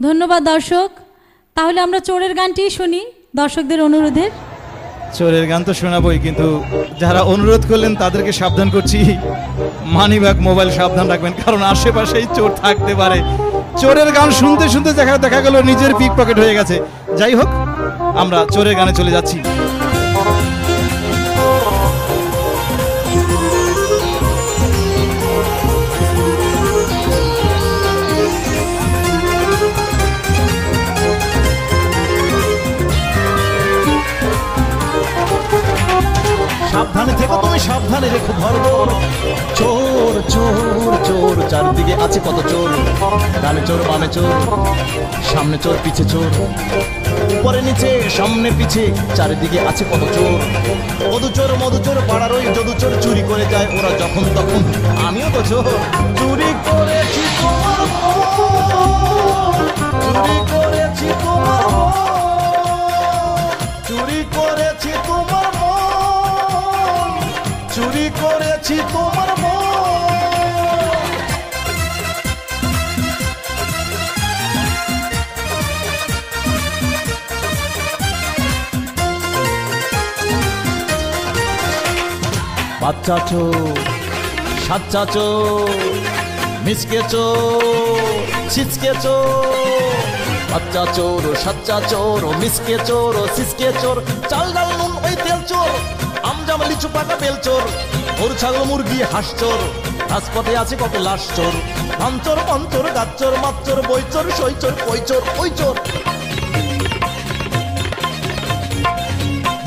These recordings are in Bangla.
ধন্যবাদ দর্শক। তাহলে আমরা চোরের গানটি শুনি দর্শকদের অনুরোধে। চোরের গান তো শোনাবই, কিন্তু যারা অনুরোধ করলেন তাদেরকে সাবধান করছি, মানিব্যাগ মোবাইল সাবধান রাখবেন, কারণ আশেপাশেই চোর থাকতে পারে। চোরের গান শুনতে শুনতে দেখা গেল নিজের পিক পকেট হয়ে গেছে। যাই হোক, আমরা চোরের গানে চলে যাচ্ছি। সাবধানে থেকো তুমি, সাবধানে রেখো ধরবো। চোর চোর চোর, চারদিকে আছে কত চোর। ডানে চোর বামে চোর, সামনে চোর পিছে চোর, উপরে নিচে সামনে পিছে চারিদিকে আছে কত চোর। মধু চোর পাড়ার ওই যদু চোর, চুরি করে যায় ওরা যখন তখন। আমিও তো চোর, চুরি করেছি তোমার চুরি করেছি তোমার চুরি করেছি তোমার চুরি করেছি তোমার বাচ্চা চোর, সাচ্চা চোর, মিসকে চোর, ছিচকে চোর। বাচ্চা চোর, সাচ্চা চোর, মিসকে চোর, সিসকে চোর, চাল ডাল নুন ওই তেল চোর, আমজাম লিচু পাকা বেল চোর, ওর ছাগল মুরগি হাঁস চোর। রাজপথে আছে কত লাশ চোর, ধান চোর, পান চোর, গাছ চোর, মাছ চোর, বই চোর, সই চোর, কই চোর, ওই চোর।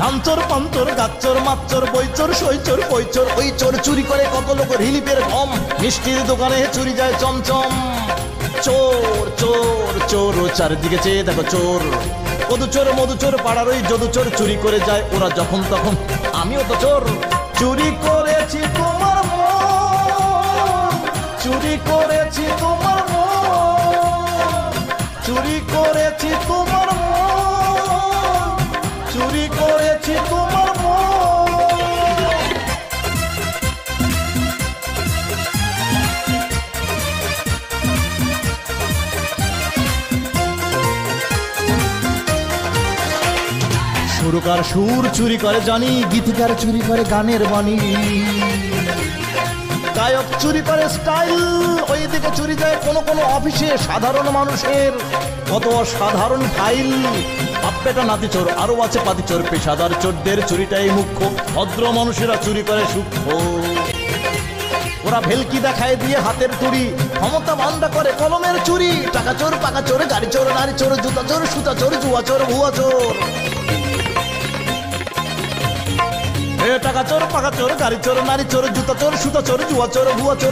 ধান চোর, পান চোর, গাছ চোর, মাছ চোর, বই চোর, সই চোর, কই চোর, ওই চোর। চুরি করে কত লোক রিলিপের গম, মিষ্টির দোকানে চুরি যায় চমচম। চোর চোর চোর, চারিদিকে চেয়ে দেখো চোর। মধু চোর পাড়ার ওই যদু চোর, চুরি করে যায় ওরা যখন তখন। আমিও তো চোর, চুরি করেছি তোমার চুরি করেছি তোমার চুরি করেছি তোমার চুরি করেছি তোমার সুরকার সুর চুরি করে জানি, গীতিকার চুরি করে গানের বাণী, গায়ক চুরি করে স্টাইল, ওই দিকে চুরি যায় কোনো কোনো অফিসে সাধারণ মানুষের কত সাধারণ ফাইল। বাপ্পেটা নাতি চোর, আরো আছে পাতি চোর, পেশাদার চোরদের চুরিটাই মুখ্য, ভদ্র মানুষেরা চুরি করে সূক্ষ্ম। ওরা ভেলকি দেখায় দিয়ে হাতের তুড়ি, ক্ষমতা বান্দা করে কলমের চুরি। টাকা চোর, পাকা চোর, গাড়ি চোর, নারী চোর, জুতা চোর, সুতা চোর, জুয়া চোর, ভুয়া চোর। টাকা চোর, পাকা চোর, গাড়ি চোর, নারী চোর, জুতা চোর, সুতা চোর, জুয়া চোর, ভুয়া চোর।